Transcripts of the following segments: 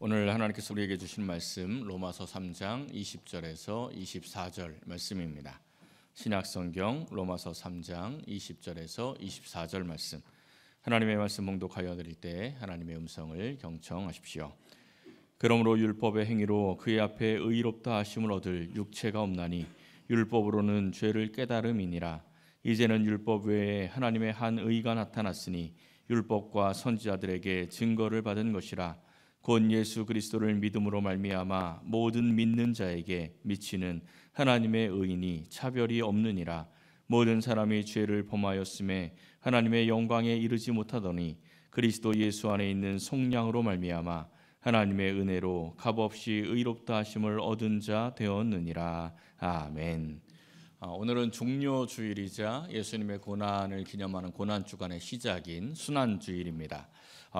오늘 하나님께서 우리에게 주신 말씀 로마서 3장 20절에서 24절 말씀입니다. 신약성경 로마서 3장 20절에서 24절 말씀, 하나님의 말씀 봉독하여 드릴 때 하나님의 음성을 경청하십시오. 그러므로 율법의 행위로 그의 앞에 의롭다 하심을 얻을 육체가 없나니 율법으로는 죄를 깨달음이니라. 이제는 율법 외에 하나님의 한 의가 나타났으니 율법과 선지자들에게 증거를 받은 것이라. 곧 예수 그리스도를 믿음으로 말미암아 모든 믿는 자에게 미치는 하나님의 의인이 차별이 없느니라. 모든 사람이 죄를 범하였음에 하나님의 영광에 이르지 못하더니 그리스도 예수 안에 있는 속량으로 말미암아 하나님의 은혜로 값없이 의롭다 하심을 얻은 자 되었느니라. 아멘. 오늘은 종료주일이자 예수님의 고난을 기념하는 고난주간의 시작인 순환주일입니다.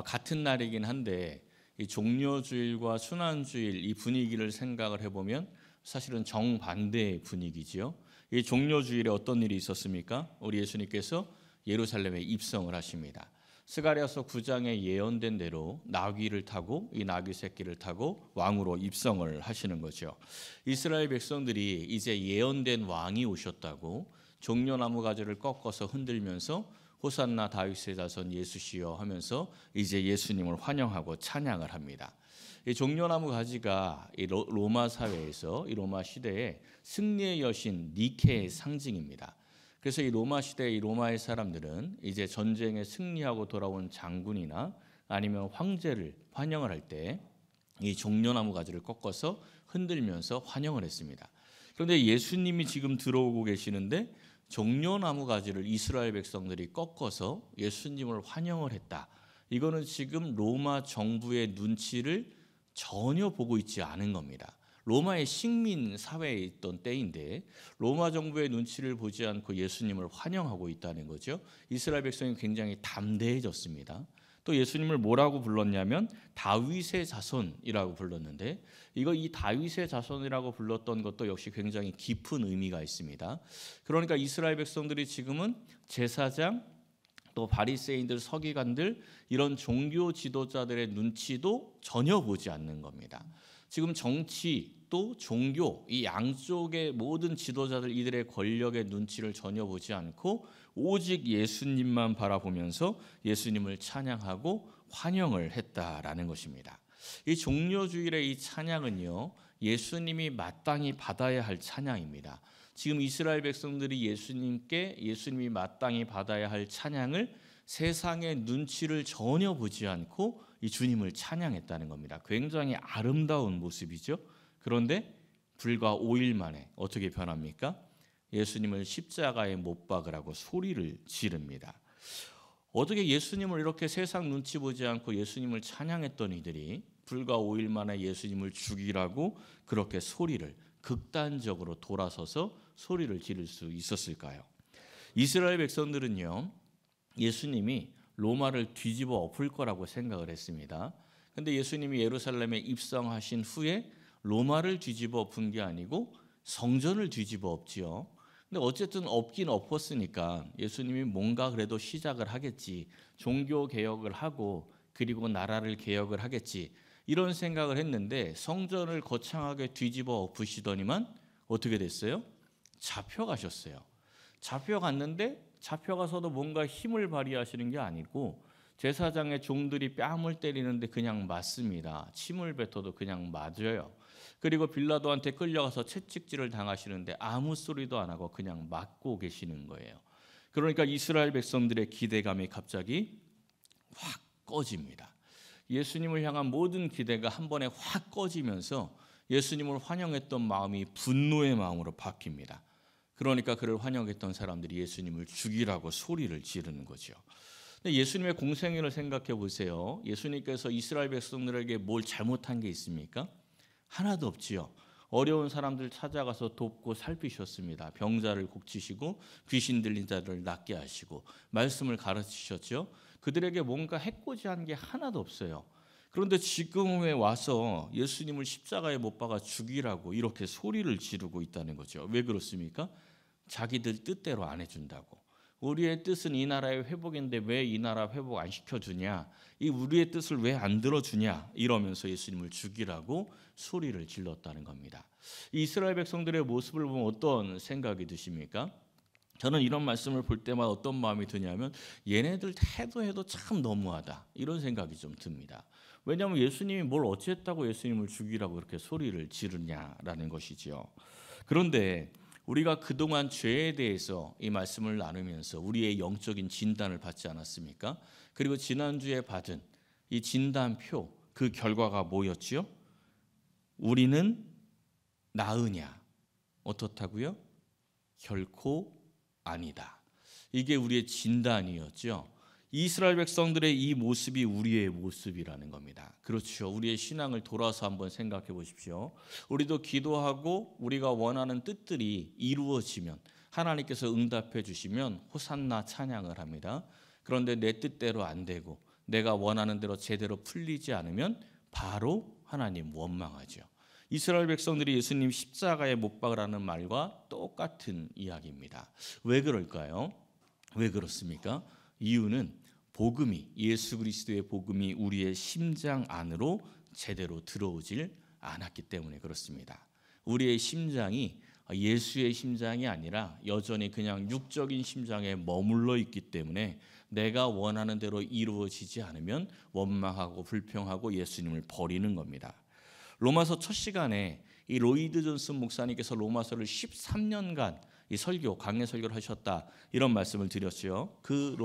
같은 날이긴 한데 이 종료주일과 순환주일 이 분위기를 생각을 해보면 사실은 정반대의 분위기지요. 이 종료주일에 어떤 일이 있었습니까? 우리 예수님께서 예루살렘에 입성을 하십니다. 스가랴서 9장에 예언된 대로 나귀를 타고 이 나귀 새끼를 타고 왕으로 입성을 하시는 거죠. 이스라엘 백성들이 이제 예언된 왕이 오셨다고 종려나무 가지를 꺾어서 흔들면서 호산나 다윗의 자손 예수시여 하면서 이제 예수님을 환영하고 찬양을 합니다. 이 종려나무 가지가 이 로마 사회에서 이 로마 시대에 승리의 여신 니케의 상징입니다. 그래서 이 로마 시대 이 로마의 사람들은 이제 전쟁에 승리하고 돌아온 장군이나 아니면 황제를 환영을 할 때 이 종려나무 가지를 꺾어서 흔들면서 환영을 했습니다. 그런데 예수님이 지금 들어오고 계시는데 종려나무 가지를 이스라엘 백성들이 꺾어서 예수님을 환영을 했다. 이거는 지금 로마 정부의 눈치를 전혀 보고 있지 않은 겁니다. 로마의 식민 사회에 있던 때인데 로마 정부의 눈치를 보지 않고 예수님을 환영하고 있다는 거죠. 이스라엘 백성이 굉장히 담대해졌습니다. 또 예수님을 뭐라고 불렀냐면 다윗의 자손이라고 불렀는데 이 다윗의 자손이라고 불렀던 것도 역시 굉장히 깊은 의미가 있습니다. 그러니까 이스라엘 백성들이 지금은 제사장 또 바리새인들 서기관들 이런 종교 지도자들의 눈치도 전혀 보지 않는 겁니다. 지금 정치 또 종교 이 양쪽의 모든 지도자들 이들의 권력의 눈치를 전혀 보지 않고 오직 예수님만 바라보면서 예수님을 찬양하고 환영을 했다라는 것입니다. 이 종료주일의 이 찬양은요, 예수님이 마땅히 받아야 할 찬양입니다. 지금 이스라엘 백성들이 예수님이 마땅히 받아야 할 찬양을 세상의 눈치를 전혀 보지 않고 이 주님을 찬양했다는 겁니다. 굉장히 아름다운 모습이죠. 그런데 불과 5일 만에 어떻게 변합니까? 예수님을 십자가에 못 박으라고 소리를 지릅니다. 어떻게 예수님을 이렇게 세상 눈치 보지 않고 예수님을 찬양했던 이들이 불과 5일 만에 예수님을 죽이라고 그렇게 소리를 극단적으로 돌아서서 소리를 지를 수 있었을까요? 이스라엘 백성들은요, 예수님이 로마를 뒤집어 엎을 거라고 생각을 했습니다. 그런데 예수님이 예루살렘에 입성하신 후에 로마를 뒤집어 엎은 게 아니고 성전을 뒤집어 엎지요. 근데 어쨌든 엎긴 엎었으니까 예수님이 뭔가 그래도 시작을 하겠지. 종교 개혁을 하고 그리고 나라를 개혁을 하겠지. 이런 생각을 했는데 성전을 거창하게 뒤집어 엎으시더니만 어떻게 됐어요? 잡혀가셨어요. 잡혀갔는데 잡혀가서도 뭔가 힘을 발휘하시는 게 아니고 제사장의 종들이 뺨을 때리는데 그냥 맞습니다. 침을 뱉어도 그냥 맞아요. 그리고 빌라도한테 끌려가서 채찍질을 당하시는데 아무 소리도 안 하고 그냥 맞고 계시는 거예요. 그러니까 이스라엘 백성들의 기대감이 갑자기 확 꺼집니다. 예수님을 향한 모든 기대가 한 번에 확 꺼지면서 예수님을 환영했던 마음이 분노의 마음으로 바뀝니다. 그러니까 그를 환영했던 사람들이 예수님을 죽이라고 소리를 지르는 거죠. 근데 예수님의 공생애를 생각해 보세요. 예수님께서 이스라엘 백성들에게 뭘 잘못한 게 있습니까? 하나도 없지요. 어려운 사람들 찾아가서 돕고 살피셨습니다. 병자를 고치시고 귀신 들린 자를 낫게 하시고 말씀을 가르치셨죠. 그들에게 뭔가 해코지한 게 하나도 없어요. 그런데 지금에 와서 예수님을 십자가에 못 박아 죽이라고 이렇게 소리를 지르고 있다는 거죠. 왜 그렇습니까? 자기들 뜻대로 안 해준다고. 우리의 뜻은 이 나라의 회복인데 왜 이 나라 회복 안 시켜주냐, 이 우리의 뜻을 왜 안 들어주냐, 이러면서 예수님을 죽이라고 소리를 질렀다는 겁니다. 이 이스라엘 백성들의 모습을 보면 어떤 생각이 드십니까? 저는 이런 말씀을 볼 때마다 어떤 마음이 드냐면 얘네들 해도 참 너무하다, 이런 생각이 좀 듭니다. 왜냐하면 예수님이 뭘 어찌했다고 예수님을 죽이라고 이렇게 소리를 지르냐라는 것이지요. 그런데 우리가 그동안 죄에 대해서 이 말씀을 나누면서 우리의 영적인 진단을 받지 않았습니까? 그리고 지난주에 받은 이 진단표, 그 결과가 뭐였지요? 우리는 나으냐? 어떻다고요? 결코 아니다. 이게 우리의 진단이었죠. 이스라엘 백성들의 이 모습이 우리의 모습이라는 겁니다. 그렇죠. 우리의 신앙을 돌아서 한번 생각해 보십시오. 우리도 기도하고 우리가 원하는 뜻들이 이루어지면, 하나님께서 응답해 주시면 호산나 찬양을 합니다. 그런데 내 뜻대로 안 되고 내가 원하는 대로 제대로 풀리지 않으면 바로 하나님 원망하죠. 이스라엘 백성들이 예수님 십자가에 못 박으라는 말과 똑같은 이야기입니다. 왜 그럴까요? 왜 그렇습니까? 이유는 복음이, 예수 그리스도의 복음이 우리의 심장 안으로 제대로 들어오질 않았기 때문에 그렇습니다. 우리의 심장이 예수의 심장이 아니라 여전히 그냥 육적인 심장에 머물러 있기 때문에 내가 원하는 대로 이루어지지 않으면 원망하고 불평하고 예수님을 버리는 겁니다. 로마서 첫 시간에 이 로이드 존슨 목사님께서 로마서를 13년간 이 설교, 강해 설교를 하셨다, 이런 말씀을 드렸죠. 그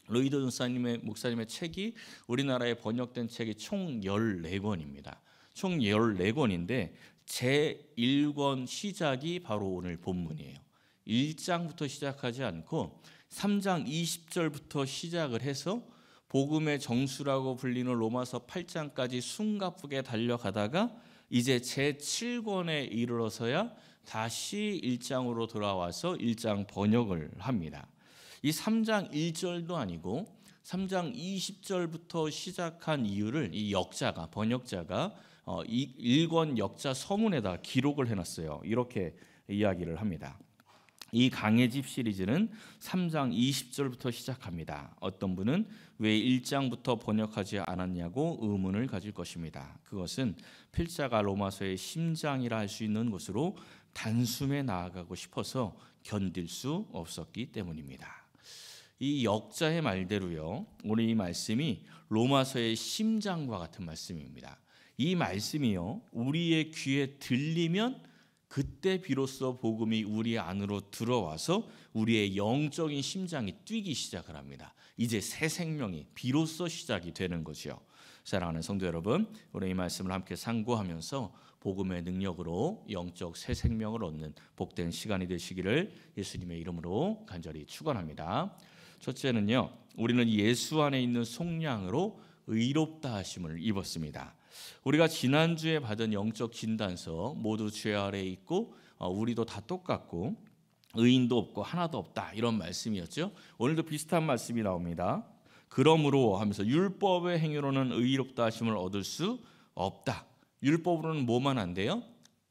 로이드 존슨 목사님의 책이 우리나라에 번역된 책이 총 14권입니다. 총 14권인데 제1권 시작이 바로 오늘 본문이에요. 1장부터 시작하지 않고 3장 20절부터 시작을 해서 복음의 정수라고 불리는 로마서 8장까지 숨가쁘게 달려가다가 이제 제7권에 이르러서야 다시 1장으로 돌아와서 1장 번역을 합니다. 이 3장 1절도 아니고 3장 20절부터 시작한 이유를 이 역자가, 번역자가 이 1권 역자 서문에다 기록을 해놨어요. 이렇게 이야기를 합니다. 이 강해집 시리즈는 3장 20절부터 시작합니다. 어떤 분은 왜 1장부터 번역하지 않았냐고 의문을 가질 것입니다. 그것은 필자가 로마서의 심장이라 할 수 있는 곳으로 단숨에 나아가고 싶어서 견딜 수 없었기 때문입니다. 이 역자의 말대로요, 오늘 이 말씀이 로마서의 심장과 같은 말씀입니다. 이 말씀이요, 우리의 귀에 들리면 그때 비로소 복음이 우리 안으로 들어와서 우리의 영적인 심장이 뛰기 시작을 합니다. 이제 새 생명이 비로소 시작이 되는 거죠. 사랑하는 성도 여러분, 우리 이 말씀을 함께 상고하면서 복음의 능력으로 영적 새 생명을 얻는 복된 시간이 되시기를 예수님의 이름으로 간절히 축원합니다. 첫째는요, 우리는 예수 안에 있는 속량으로 의롭다 하심을 입었습니다. 우리가 지난주에 받은 영적 진단서, 모두 죄 아래에 있고 우리도 다 똑같고 의인도 없고 하나도 없다, 이런 말씀이었죠. 오늘도 비슷한 말씀이 나옵니다. 그러므로 하면서 율법의 행위로는 의롭다 하심을 얻을 수 없다. 율법으로는 뭐만 안 돼요?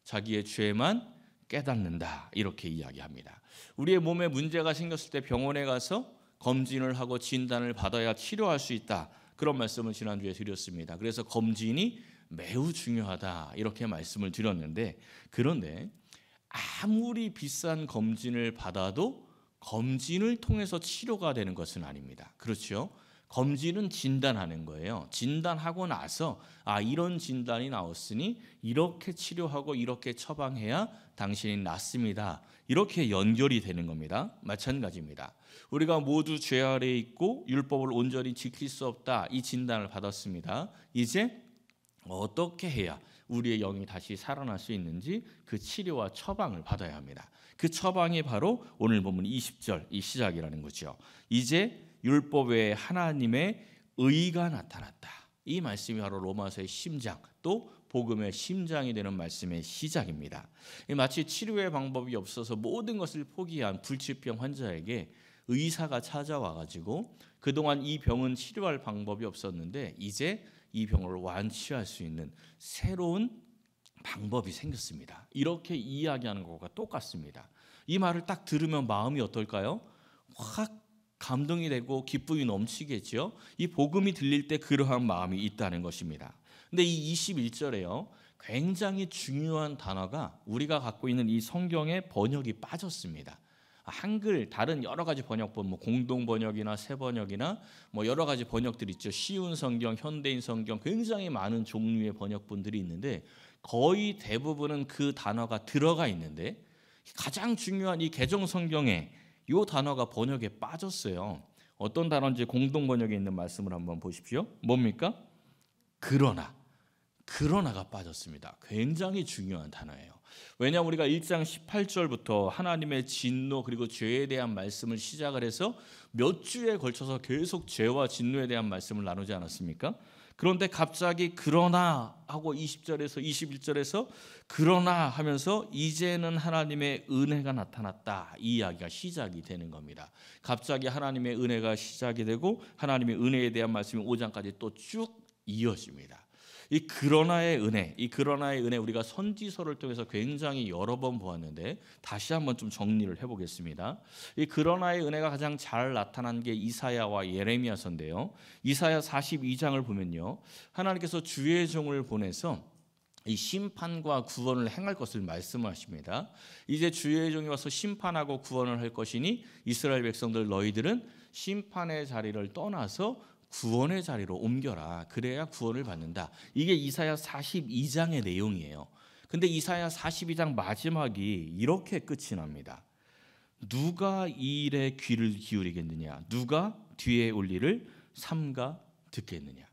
자기의 죄만 깨닫는다, 이렇게 이야기합니다. 우리의 몸에 문제가 생겼을 때 병원에 가서 검진을 하고 진단을 받아야 치료할 수 있다, 그런 말씀을 지난주에 드렸습니다. 그래서 검진이 매우 중요하다, 이렇게 말씀을 드렸는데, 그런데 아무리 비싼 검진을 받아도 검진을 통해서 치료가 되는 것은 아닙니다. 그렇죠? 검진은 진단하는 거예요. 진단하고 나서 이런 진단이 나왔으니 이렇게 치료하고 이렇게 처방해야 당신이 낫습니다, 이렇게 연결이 되는 겁니다. 마찬가지입니다. 우리가 모두 죄 아래에 있고 율법을 온전히 지킬 수 없다, 이 진단을 받았습니다. 이제 어떻게 해야 우리의 영이 다시 살아날 수 있는지 그 치료와 처방을 받아야 합니다. 그 처방이 바로 오늘 본문 20절 이 시작이라는 거죠. 이제 율법 외에 하나님의 의가 나타났다. 이 말씀이 바로 로마서의 심장, 또 복음의 심장이 되는 말씀의 시작입니다. 마치 치료의 방법이 없어서 모든 것을 포기한 불치병 환자에게 의사가 찾아와가지고 그동안 이 병은 치료할 방법이 없었는데 이제 이 병을 완치할 수 있는 새로운 방법이 생겼습니다. 이렇게 이야기하는 것과 똑같습니다. 이 말을 딱 들으면 마음이 어떨까요? 확 감동이 되고 기쁨이 넘치겠죠. 이 복음이 들릴 때 그러한 마음이 있다는 것입니다. 근데 이 21절에요. 굉장히 중요한 단어가 우리가 갖고 있는 이 성경의 번역이 빠졌습니다. 한글 다른 여러 가지 번역본, 뭐 공동 번역이나 새 번역이나 뭐 여러 가지 번역들이 있죠. 쉬운 성경, 현대인 성경, 굉장히 많은 종류의 번역본들이 있는데 거의 대부분은 그 단어가 들어가 있는데 가장 중요한 이 개정 성경에 이 단어가 번역에 빠졌어요. 어떤 단어인지 공동 번역에 있는 말씀을 한번 보십시오. 뭡니까? 그러나가 빠졌습니다. 굉장히 중요한 단어예요. 왜냐하면 우리가 1장 18절부터 하나님의 진노 그리고 죄에 대한 말씀을 시작을 해서 몇 주에 걸쳐서 계속 죄와 진노에 대한 말씀을 나누지 않았습니까? 그런데 갑자기 그러나 하고 20절에서 21절에서 그러나 하면서 이제는 하나님의 은혜가 나타났다, 이 이야기가 시작이 되는 겁니다. 갑자기 하나님의 은혜가 시작이 되고 하나님의 은혜에 대한 말씀이 5장까지 또 쭉 이어집니다. 이 그러나의 은혜 우리가 선지서를 통해서 굉장히 여러 번 보았는데 다시 한번 좀 정리를 해보겠습니다. 이 그러나의 은혜가 가장 잘 나타난 게 이사야와 예레미야서인데요. 이사야 42장을 보면요, 하나님께서 주의 종을 보내서 이 심판과 구원을 행할 것을 말씀하십니다. 이제 주의 종이 와서 심판하고 구원을 할 것이니 이스라엘 백성들 너희들은 심판의 자리를 떠나서 구원의 자리로 옮겨라. 그래야 구원을 받는다. 이게 이사야 42장의 내용이에요. 근데 이사야 42장 마지막이 이렇게 끝이 납니다. 누가 이 일에 귀를 기울이겠느냐? 누가 뒤에 올 일을 삼가 듣겠느냐?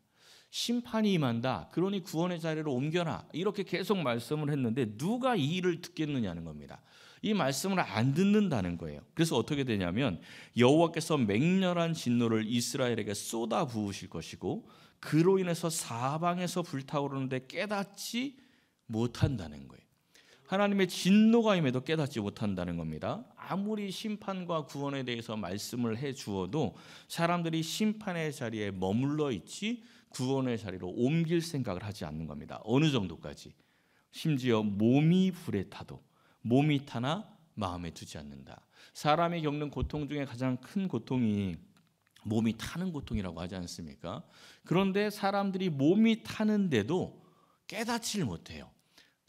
심판이 임한다. 그러니 구원의 자리로 옮겨라. 이렇게 계속 말씀을 했는데 누가 이 일을 듣겠느냐는 겁니다. 이 말씀을 안 듣는다는 거예요. 그래서 어떻게 되냐면 여호와께서 맹렬한 진노를 이스라엘에게 쏟아 부으실 것이고 그로 인해서 사방에서 불타오르는데 깨닫지 못한다는 거예요. 하나님의 진노가 임해도 깨닫지 못한다는 겁니다. 아무리 심판과 구원에 대해서 말씀을 해 주어도 사람들이 심판의 자리에 머물러 있지 구원의 자리로 옮길 생각을 하지 않는 겁니다. 어느 정도까지? 심지어 몸이 불에 타도 몸이 타나 마음에 두지 않는다. 사람이 겪는 고통 중에 가장 큰 고통이 몸이 타는 고통이라고 하지 않습니까? 그런데 사람들이 몸이 타는데도 깨닫지를 못해요.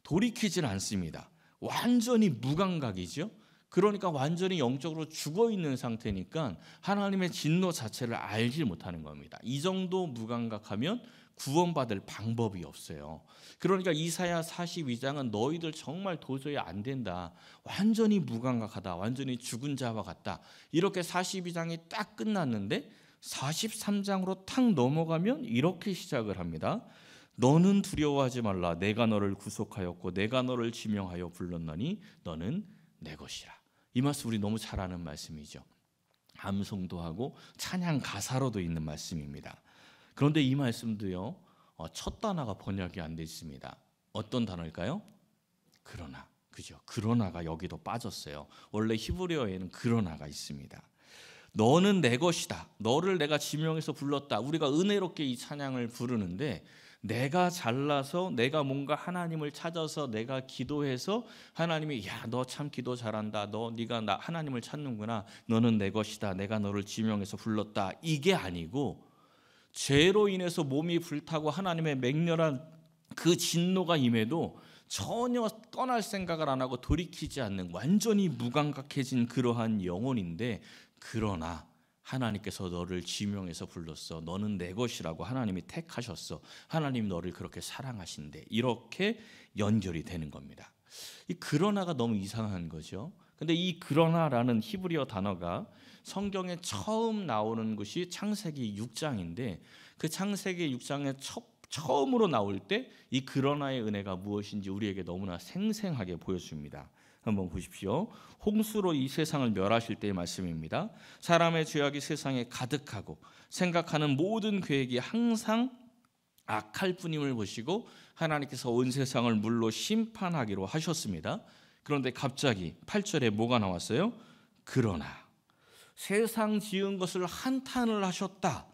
돌이키질 않습니다. 완전히 무감각이죠. 그러니까 완전히 영적으로 죽어있는 상태니까 하나님의 진노 자체를 알지 못하는 겁니다. 이 정도 무감각하면 구원받을 방법이 없어요. 그러니까 이사야 42장은 너희들 정말 도저히 안 된다, 완전히 무감각하다, 완전히 죽은 자와 같다, 이렇게 42장이 딱 끝났는데 43장으로 탁 넘어가면 이렇게 시작을 합니다. 너는 두려워하지 말라. 내가 너를 구속하였고 내가 너를 지명하여 불렀나니 너는 내 것이라. 이 말씀 우리 너무 잘 아는 말씀이죠. 암송도 하고 찬양 가사로도 있는 말씀입니다. 그런데 이 말씀도요, 첫 단어가 번역이 안 돼 있습니다. 어떤 단어일까요? 그러나. 그죠? 그러나가 여기도 빠졌어요. 원래 히브리어에는 그러나가 있습니다. 너는 내 것이다. 너를 내가 지명해서 불렀다. 우리가 은혜롭게 이 찬양을 부르는데 내가 잘나서 내가 뭔가 하나님을 찾아서 내가 기도해서 하나님이 야, 너 참 기도 잘한다. 네가 나 하나님을 찾는구나. 너는 내 것이다. 내가 너를 지명해서 불렀다. 이게 아니고 죄로 인해서 몸이 불타고 하나님의 맹렬한 그 진노가 임해도 전혀 떠날 생각을 안 하고 돌이키지 않는 완전히 무감각해진 그러한 영혼인데, 그러나 하나님께서 너를 지명해서 불렀어. 너는 내 것이라고 하나님이 택하셨어. 하나님 너를 그렇게 사랑하신대. 이렇게 연결이 되는 겁니다. 이 그러나가 너무 이상한 거죠. 근데 이 그러나라는 히브리어 단어가 성경에 처음 나오는 것이 창세기 6장인데 그 창세기 6장에 처음으로 나올 때 이 그러나의 은혜가 무엇인지 우리에게 너무나 생생하게 보여줍니다. 한번 보십시오. 홍수로 이 세상을 멸하실 때의 말씀입니다. 사람의 죄악이 세상에 가득하고 생각하는 모든 계획이 항상 악할 뿐임을 보시고 하나님께서 온 세상을 물로 심판하기로 하셨습니다. 그런데 갑자기 8절에 뭐가 나왔어요? 그러나 세상 지은 것을 한탄을 하셨다.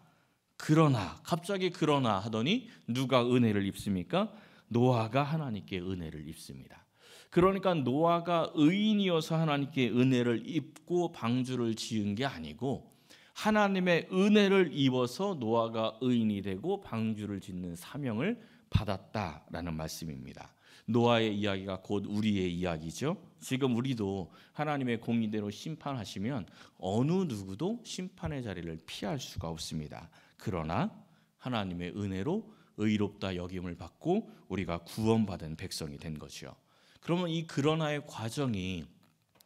그러나 갑자기 그러나 하더니 누가 은혜를 입습니까? 노아가 하나님께 은혜를 입습니다. 그러니까 노아가 의인이어서 하나님께 은혜를 입고 방주를 지은 게 아니고 하나님의 은혜를 입어서 노아가 의인이 되고 방주를 짓는 사명을 받았다라는 말씀입니다. 노아의 이야기가 곧 우리의 이야기죠. 지금 우리도 하나님의 공의대로 심판하시면 어느 누구도 심판의 자리를 피할 수가 없습니다. 그러나 하나님의 은혜로 의롭다 여김을 받고 우리가 구원받은 백성이 된 거죠. 그러면 이 그러나의 과정이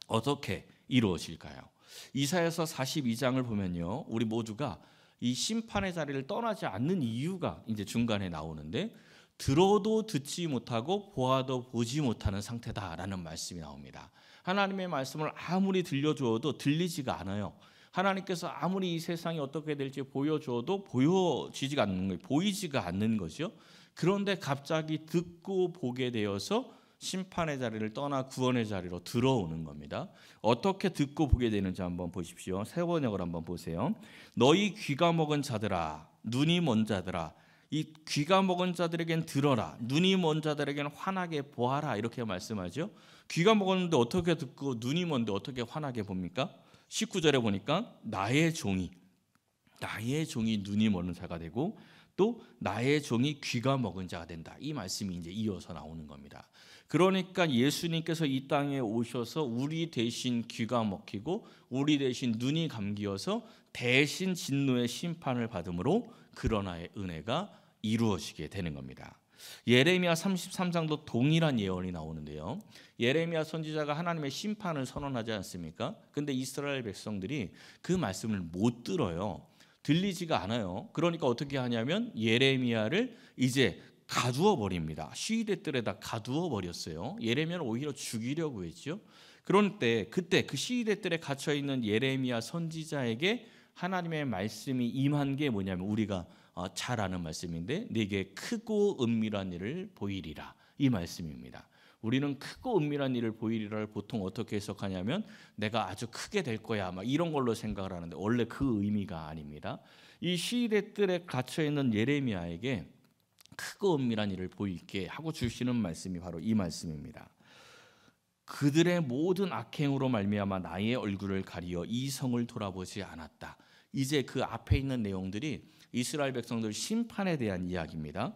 어떻게 이루어질까요? 이사야서 42장을 보면요, 우리 모두가 이 심판의 자리를 떠나지 않는 이유가 이제 중간에 나오는데, 들어도 듣지 못하고 보아도 보지 못하는 상태다라는 말씀이 나옵니다. 하나님의 말씀을 아무리 들려주어도 들리지가 않아요. 하나님께서 아무리 이 세상이 어떻게 될지 보여주어도 보여지지가 않는 거예요. 보이지가 않는 거죠. 그런데 갑자기 듣고 보게 되어서 심판의 자리를 떠나 구원의 자리로 들어오는 겁니다. 어떻게 듣고 보게 되는지 한번 보십시오. 세 번역을 한번 보세요. 너희 귀가 먹은 자들아, 눈이 먼 자들아, 이 귀가 먹은 자들에겐 들어라, 눈이 먼 자들에겐 환하게 보아라, 이렇게 말씀하죠. 귀가 먹었는데 어떻게 듣고, 눈이 먼데 어떻게 환하게 봅니까? 19절에 보니까 나의 종이 눈이 먼 자가 되고 또 나의 종이 귀가 먹은 자가 된다. 이 말씀이 이제 이어서 나오는 겁니다. 그러니까 예수님께서 이 땅에 오셔서 우리 대신 귀가 먹히고 우리 대신 눈이 감기어서 대신 진노의 심판을 받음으로 그러나의 은혜가 이루어지게 되는 겁니다. 예레미야 33장도 동일한 예언이 나오는데요. 예레미야 선지자가 하나님의 심판을 선언하지 않습니까? 근데 이스라엘 백성들이 그 말씀을 못 들어요. 들리지가 않아요. 그러니까 어떻게 하냐면 예레미야를 이제 가두어 버립니다. 시위대들에다 가두어 버렸어요. 예레미야를 오히려 죽이려고 했죠. 그런데 그때 그 시위대들에 갇혀 있는 예레미야 선지자에게 하나님의 말씀이 임한 게 뭐냐면 우리가 잘 아는 말씀인데 네게 크고 은밀한 일을 보이리라, 이 말씀입니다. 우리는 크고 은밀한 일을 보이리라를 보통 어떻게 해석하냐면 내가 아주 크게 될 거야, 막 이런 걸로 생각을 하는데 원래 그 의미가 아닙니다. 이 시대들에 갇혀 있는 예레미야에게 크고 은밀한 일을 보이게 하고 주시는 말씀이 바로 이 말씀입니다. 그들의 모든 악행으로 말미암아 나의 얼굴을 가리어 이 성을 돌아보지 않았다. 이제 그 앞에 있는 내용들이 이스라엘 백성들 심판에 대한 이야기입니다.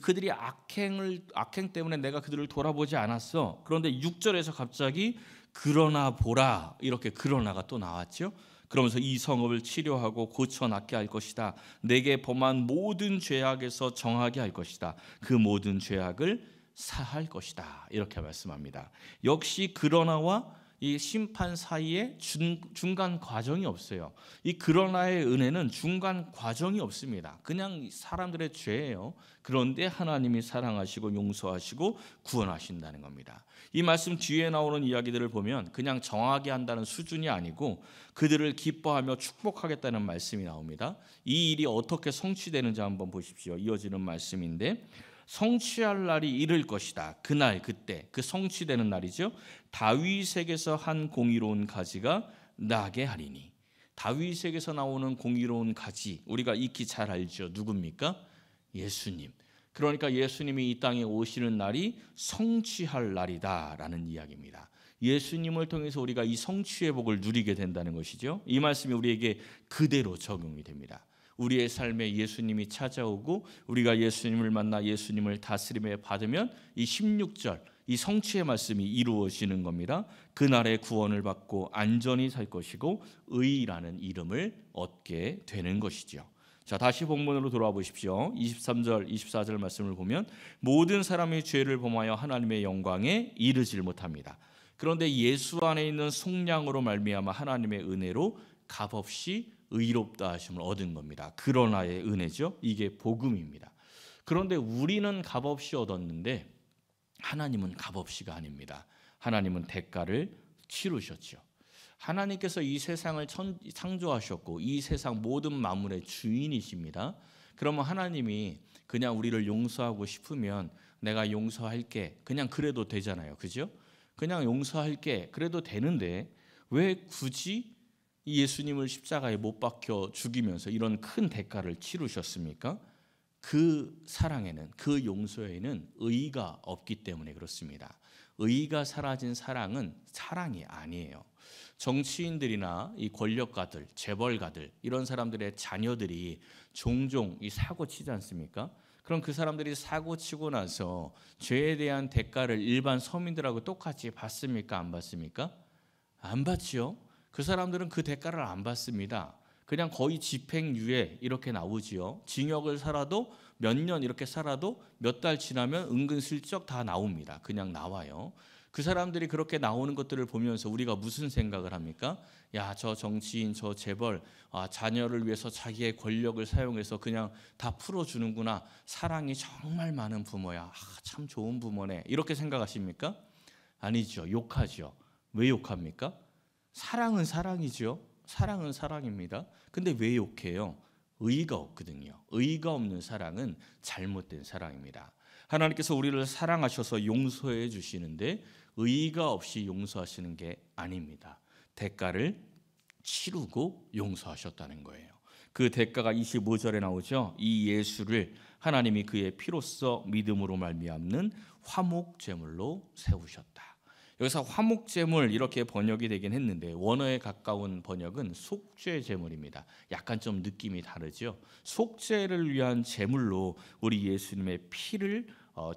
그들이 악행 때문에 내가 그들을 돌아보지 않았어. 그런데 6절에서 갑자기 그러나 보라, 이렇게 그러나가 또 나왔죠. 그러면서 이 성읍을 치료하고 고쳐 낫게 할 것이다. 내게 범한 모든 죄악에서 정하게 할 것이다. 그 모든 죄악을 사할 것이다. 이렇게 말씀합니다. 역시 그러나와 이 심판 사이에 중간 과정이 없어요. 이 그러나의 은혜는 중간 과정이 없습니다. 그냥 사람들의 죄예요. 그런데 하나님이 사랑하시고 용서하시고 구원하신다는 겁니다. 이 말씀 뒤에 나오는 이야기들을 보면 그냥 정하게 한다는 수준이 아니고 그들을 기뻐하며 축복하겠다는 말씀이 나옵니다. 이 일이 어떻게 성취되는지 한번 보십시오. 이어지는 말씀인데, 성취할 날이 이를 것이다. 그날 그때 그 성취되는 날이죠. 다윗에게서 한 공의로운 가지가 나게 하리니. 다윗에게서 나오는 공의로운 가지, 우리가 익히 잘 알죠. 누굽니까? 예수님. 그러니까 예수님이 이 땅에 오시는 날이 성취할 날이다라는 이야기입니다. 예수님을 통해서 우리가 이 성취의 복을 누리게 된다는 것이죠. 이 말씀이 우리에게 그대로 적용이 됩니다. 우리의 삶에 예수님이 찾아오고 우리가 예수님을 만나 예수님을 다스림에 받으면 이 16절 이 성취의 말씀이 이루어지는 겁니다. 그날의 구원을 받고 안전히 살 것이고 의라는 이름을 얻게 되는 것이죠. 자, 다시 본문으로 돌아와 보십시오. 23절 24절 말씀을 보면 모든 사람이 죄를 범하여 하나님의 영광에 이르질 못합니다. 그런데 예수 안에 있는 속량으로 말미암아 하나님의 은혜로 값없이 의롭다 하심을 얻은 겁니다. 그러나의 은혜죠. 이게 복음입니다. 그런데 우리는 값없이 얻었는데 하나님은 값없이가 아닙니다. 하나님은 대가를 치르셨죠. 하나님께서 이 세상을 창조하셨고 이 세상 모든 만물의 주인이십니다. 그러면 하나님이 그냥 우리를 용서하고 싶으면 내가 용서할게, 그냥 그래도 되잖아요. 그죠? 그냥 용서할게 그래도 되는데 왜 굳이 예수님을 십자가에 못 박혀 죽이면서 이런 큰 대가를 치르셨습니까? 그 사랑에는, 그 용서에는 의의가 없기 때문에 그렇습니다. 의가 사라진 사랑은 사랑이 아니에요. 정치인들이나 이 권력가들, 재벌가들 이런 사람들의 자녀들이 종종 이 사고 치지 않습니까? 그럼 그 사람들이 사고 치고 나서 죄에 대한 대가를 일반 서민들하고 똑같이 받습니까? 안 받습니까? 안 받지요. 그 사람들은 그 대가를 안 받습니다. 그냥 거의 집행유예 이렇게 나오지요. 징역을 살아도 몇 년 이렇게 살아도 몇 달 지나면 은근슬쩍 다 나옵니다. 그냥 나와요. 그 사람들이 그렇게 나오는 것들을 보면서 우리가 무슨 생각을 합니까? 야, 저 정치인, 저 재벌, 자녀를 위해서 자기의 권력을 사용해서 그냥 다 풀어주는구나. 사랑이 정말 많은 부모야. 참 좋은 부모네. 이렇게 생각하십니까? 아니죠. 욕하죠. 왜 욕합니까? 사랑은 사랑이죠. 사랑은 사랑입니다. 근데 왜 욕해요? 의의가 없거든요. 의의가 없는 사랑은 잘못된 사랑입니다. 하나님께서 우리를 사랑하셔서 용서해 주시는데 의의가 없이 용서하시는 게 아닙니다. 대가를 치르고 용서하셨다는 거예요. 그 대가가 25절에 나오죠. 이 예수를 하나님이 그의 피로써 믿음으로 말미암는 화목제물로 세우셨다. 여기서 화목제물 이렇게 번역이 되긴 했는데 원어에 가까운 번역은 속죄제물입니다. 약간 좀 느낌이 다르죠. 속죄를 위한 제물로 우리 예수님의 피를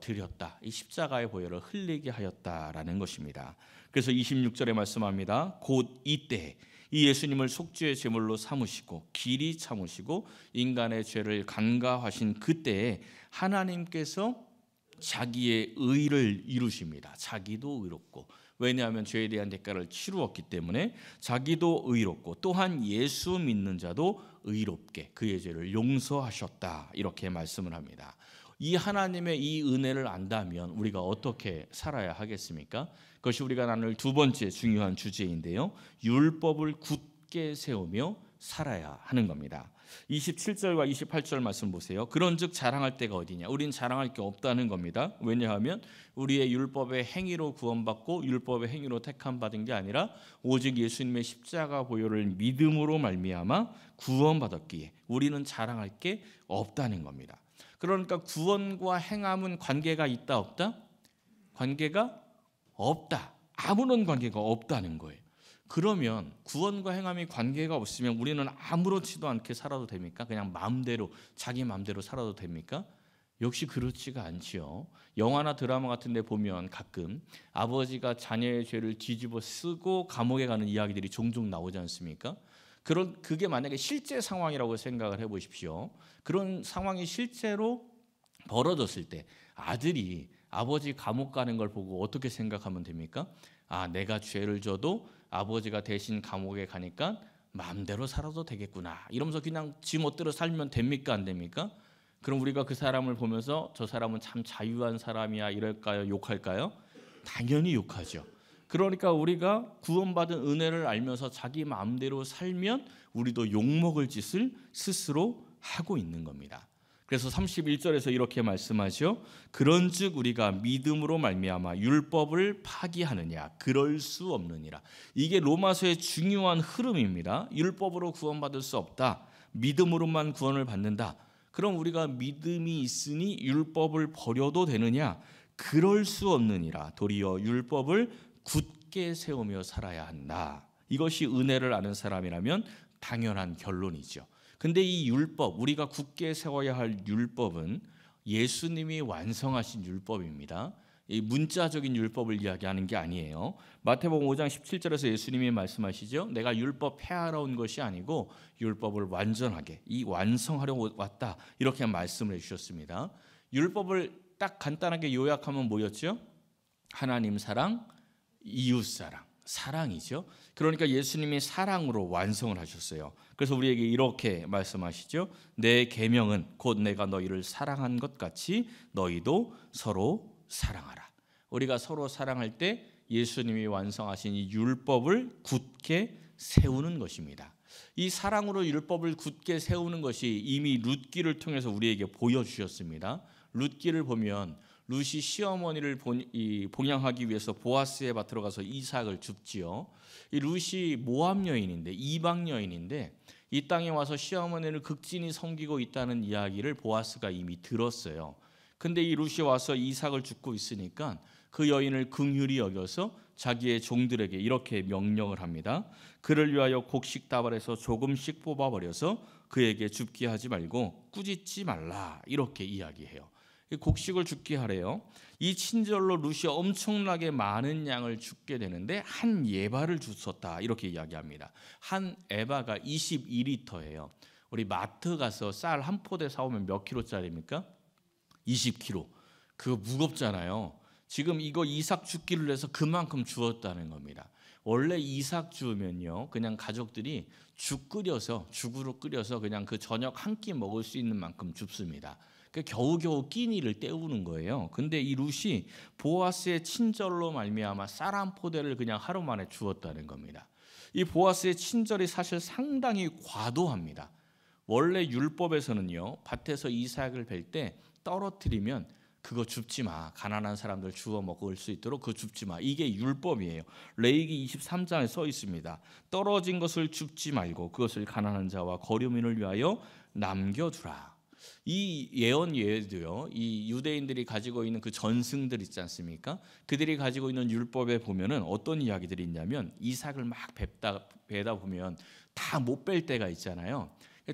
드렸다. 이 십자가의 보혈을 흘리게 하였다라는 것입니다. 그래서 26절에 말씀합니다. 곧 이때 이 예수님을 속죄의 제물로 삼으시고 길이 참으시고 인간의 죄를 간과하신 그때에 하나님께서 자기의 의를 이루십니다. 자기도 의롭고, 왜냐하면 죄에 대한 대가를 치루었기 때문에 자기도 의롭고 또한 예수 믿는 자도 의롭게 그의 죄를 용서하셨다. 이렇게 말씀을 합니다. 이 하나님의 이 은혜를 안다면 우리가 어떻게 살아야 하겠습니까? 그것이 우리가 나눌 두 번째 중요한 주제인데요. 율법을 굳게 세우며 살아야 하는 겁니다. 27절과 28절 말씀 보세요. 그런즉 자랑할 데가 어디냐? 우린 자랑할 게 없다는 겁니다. 왜냐하면 우리의 율법의 행위로 구원받고 율법의 행위로 택함 받은 게 아니라 오직 예수님의 십자가 보혈을 믿음으로 말미암아 구원받았기에 우리는 자랑할 게 없다는 겁니다. 그러니까 구원과 행함은 관계가 있다 없다? 관계가 없다. 아무런 관계가 없다는 거예요. 그러면 구원과 행함이 관계가 없으면 우리는 아무렇지도 않게 살아도 됩니까? 그냥 마음대로 자기 마음대로 살아도 됩니까? 역시 그렇지가 않지요. 영화나 드라마 같은 데 보면 가끔 아버지가 자녀의 죄를 뒤집어 쓰고 감옥에 가는 이야기들이 종종 나오지 않습니까? 그게 만약에 실제 상황이라고 생각을 해보십시오. 그런 상황이 실제로 벌어졌을 때 아들이 아버지 감옥 가는 걸 보고 어떻게 생각하면 됩니까? 내가 죄를 져도 아버지가 대신 감옥에 가니까 마음대로 살아도 되겠구나. 이러면서 그냥 지 멋대로 살면 됩니까? 안 됩니까? 그럼 우리가 그 사람을 보면서 저 사람은 참 자유한 사람이야 이럴까요? 욕할까요? 당연히 욕하죠. 그러니까 우리가 구원받은 은혜를 알면서 자기 마음대로 살면 우리도 욕먹을 짓을 스스로 하고 있는 겁니다. 그래서 31절에서 이렇게 말씀하죠. 그런즉 우리가 믿음으로 말미암아 율법을 파기하느냐? 그럴 수 없느니라. 이게 로마서의 중요한 흐름입니다. 율법으로 구원받을 수 없다. 믿음으로만 구원을 받는다. 그럼 우리가 믿음이 있으니 율법을 버려도 되느냐? 그럴 수 없느니라. 도리어 율법을 굳게 세우며 살아야 한다. 이것이 은혜를 아는 사람이라면 당연한 결론이죠. 근데 이 율법, 우리가 굳게 세워야 할 율법은 예수님이 완성하신 율법입니다. 이 문자적인 율법을 이야기하는 게 아니에요. 마태복음 5장 17절에서 예수님이 말씀하시죠. 내가 율법 폐하러 온 것이 아니고 율법을 완전하게, 완성하려 왔다. 이렇게 말씀을 해주셨습니다. 율법을 딱 간단하게 요약하면 뭐였죠? 하나님 사랑, 이웃 사랑. 사랑이죠. 그러니까 예수님이 사랑으로 완성을 하셨어요. 그래서 우리에게 이렇게 말씀하시죠. 내 계명은 곧 내가 너희를 사랑한 것 같이 너희도 서로 사랑하라. 우리가 서로 사랑할 때 예수님이 완성하신 이 율법을 굳게 세우는 것입니다. 이 사랑으로 율법을 굳게 세우는 것이 이미 룻기를 통해서 우리에게 보여주셨습니다. 룻기를 보면 룻이 시어머니를 봉양하기 위해서 보아스의 밭으로 가서 이삭을 줍지요. 이 룻이 모압 여인인데, 이방 여인인데 이 땅에 와서 시어머니를 극진히 섬기고 있다는 이야기를 보아스가 이미 들었어요. 근데 이 룻이 와서 이삭을 줍고 있으니까 그 여인을 긍휼히 여겨서 자기의 종들에게 이렇게 명령을 합니다. 그를 위하여 곡식 다발에서 조금씩 뽑아버려서 그에게 줍게 하지 말고 꾸짖지 말라 이렇게 이야기해요. 곡식을 줍게 하래요. 이 친절로 룻이 엄청나게 많은 양을 줍게 되는데 한 에바를 줬었다 이렇게 이야기합니다. 한 에바가 22리터예요. 우리 마트 가서 쌀 한 포대 사오면 몇 킬로짜리입니까? 20kg. 그거 무겁잖아요. 지금 이거 이삭 죽기를 해서 그만큼 주었다는 겁니다. 원래 이삭 주면요, 그냥 가족들이 죽으로 끓여서 그냥 그 저녁 한 끼 먹을 수 있는 만큼 줍습니다. 그 겨우겨우 끼니를 때우는 거예요. 근데 이 룻이 보아스의 친절로 말미암아 쌀 한 포대를 그냥 하루 만에 주었다는 겁니다. 이 보아스의 친절이 사실 상당히 과도합니다. 원래 율법에서는요, 밭에서 이삭을 벨 때 떨어뜨리면 그거 줍지 마. 가난한 사람들 주워 먹을 수 있도록 그거 줍지 마. 이게 율법이에요. 레위기 23장에 써 있습니다. 떨어진 것을 줍지 말고 그것을 가난한 자와 거류민을 위하여 남겨두라. 이 예언 예도요. 이 유대인들이 가지고 있는 그 전승들 있지 않습니까? 그들이 가지고 있는 율법에 보면은 어떤 이야기들이 있냐면 이삭을 막 베다 보면 다 못 뺄 때가 있잖아요.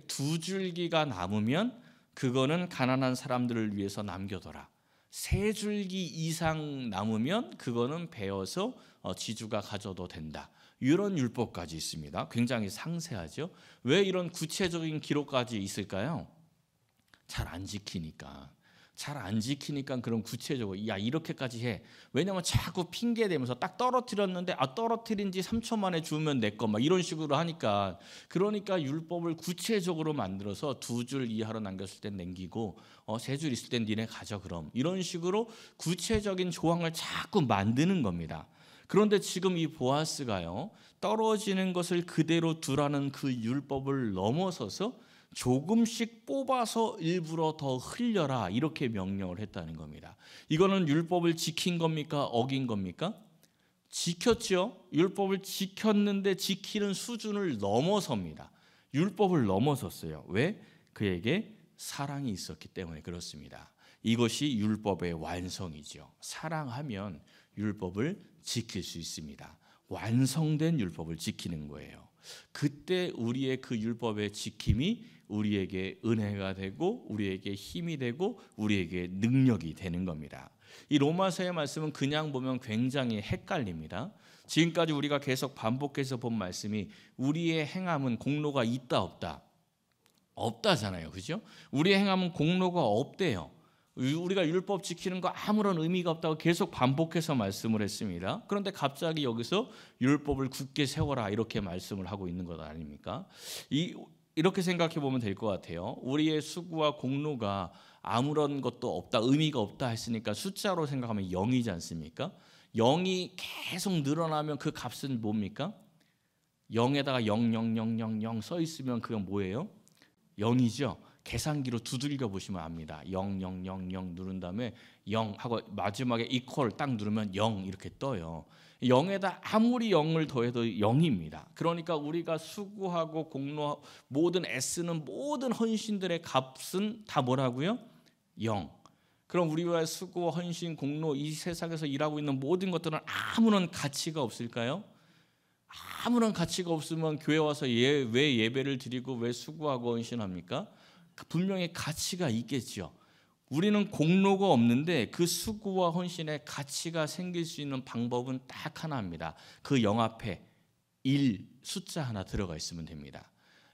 두 줄기가 남으면 그거는 가난한 사람들을 위해서 남겨둬라. 세 줄기 이상 남으면 그거는 베어서 지주가 가져도 된다. 이런 율법까지 있습니다. 굉장히 상세하죠. 왜 이런 구체적인 기록까지 있을까요? 잘 안 지키니까. 그럼 구체적으로 야 이렇게까지 해. 왜냐면 자꾸 핑계 대면서 딱 떨어뜨렸는데 떨어뜨린 지 3초 만에 주우면 내 거 막 이런 식으로 하니까, 그러니까 율법을 구체적으로 만들어서 2줄 이하로 남겼을 땐 남기고 3줄 있을 땐 니네 가져 그럼, 이런 식으로 구체적인 조항을 자꾸 만드는 겁니다. 그런데 지금 이 보아스가요, 떨어지는 것을 그대로 두라는 그 율법을 넘어서서 조금씩 뽑아서 일부러 더 흘려라 이렇게 명령을 했다는 겁니다. 이거는 율법을 지킨 겁니까? 어긴 겁니까? 지켰죠. 율법을 지켰는데 지키는 수준을 넘어섭니다. 율법을 넘어섰어요. 왜? 그에게 사랑이 있었기 때문에 그렇습니다. 이것이 율법의 완성이죠. 사랑하면 율법을 지킬 수 있습니다. 완성된 율법을 지키는 거예요. 그때 우리의 그 율법의 지킴이 우리에게 은혜가 되고 우리에게 힘이 되고 우리에게 능력이 되는 겁니다. 이 로마서의 말씀은 그냥 보면 굉장히 헷갈립니다. 지금까지 우리가 계속 반복해서 본 말씀이 우리의 행함은 공로가 있다 없다? 없다잖아요. 그죠? 우리의 행함은 공로가 없대요. 우리가 율법 지키는 거 아무런 의미가 없다고 계속 반복해서 말씀을 했습니다. 그런데 갑자기 여기서 율법을 굳게 세워라 이렇게 말씀을 하고 있는 것 아닙니까? 이렇게 생각해 보면 될 것 같아요. 우리의 수고와 공로가 아무런 것도 없다, 의미가 없다 했으니까 숫자로 생각하면 0이지 않습니까? 0이 계속 늘어나면 그 값은 뭡니까? 0에다가 00000 써 있으면 그건 뭐예요? 0이죠. 계산기로 두들겨 보시면 압니다. 0000 누른 다음에 0 하고 마지막에 이퀄 딱 누르면 0 이렇게 떠요. 0에다 아무리 0을 더해도 0입니다. 그러니까 우리가 수고하고 공로 모든 애쓰는 모든 헌신들의 값은 다 뭐라고요? 0. 그럼 우리와 수고, 헌신, 공로, 이 세상에서 일하고 있는 모든 것들은 아무런 가치가 없을까요? 아무런 가치가 없으면 교회 와서 왜 예배를 드리고 왜 수고하고 헌신합니까? 분명히 가치가 있겠죠. 우리는 공로가 없는데 그 수고와 헌신에 가치가 생길 수 있는 방법은 딱 하나입니다. 그 0 앞에 1 숫자 하나 들어가 있으면 됩니다.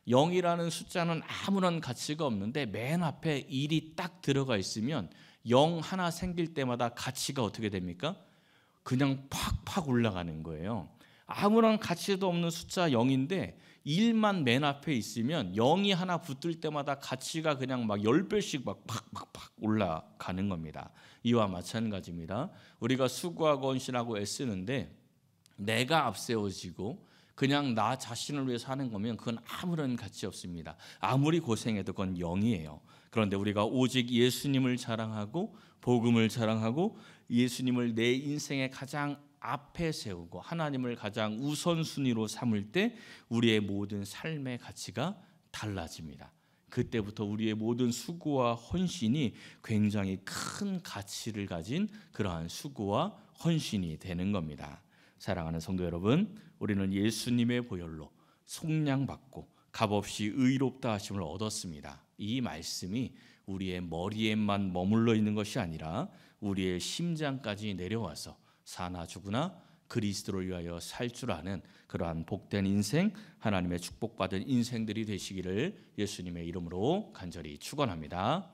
0이라는 숫자는 아무런 가치가 없는데 맨 앞에 1이 딱 들어가 있으면 0 하나 생길 때마다 가치가 어떻게 됩니까? 그냥 팍팍 올라가는 거예요. 아무런 가치도 없는 숫자 0인데 1만 맨 앞에 있으면 0이 하나 붙을 때마다 가치가 그냥 막 10배씩 막 팍팍팍 올라가는 겁니다. 이와 마찬가지입니다. 우리가 수고하고 헌신하고 애쓰는데 내가 앞세워지고 그냥 나 자신을 위해서 하는 거면 그건 아무런 가치 없습니다. 아무리 고생해도 그건 0이에요. 그런데 우리가 오직 예수님을 자랑하고 복음을 자랑하고 예수님을 내 인생의 가장 앞에 세우고 하나님을 가장 우선순위로 삼을 때 우리의 모든 삶의 가치가 달라집니다. 그때부터 우리의 모든 수고와 헌신이 굉장히 큰 가치를 가진 그러한 수고와 헌신이 되는 겁니다. 사랑하는 성도 여러분, 우리는 예수님의 보혈로 속량받고 값없이 의롭다 하심을 얻었습니다. 이 말씀이 우리의 머리에만 머물러 있는 것이 아니라 우리의 심장까지 내려와서 사나 죽으나 그리스도를 위하여 살 줄 아는 그러한 복된 인생, 하나님의 축복받은 인생들이 되시기를 예수님의 이름으로 간절히 축원합니다.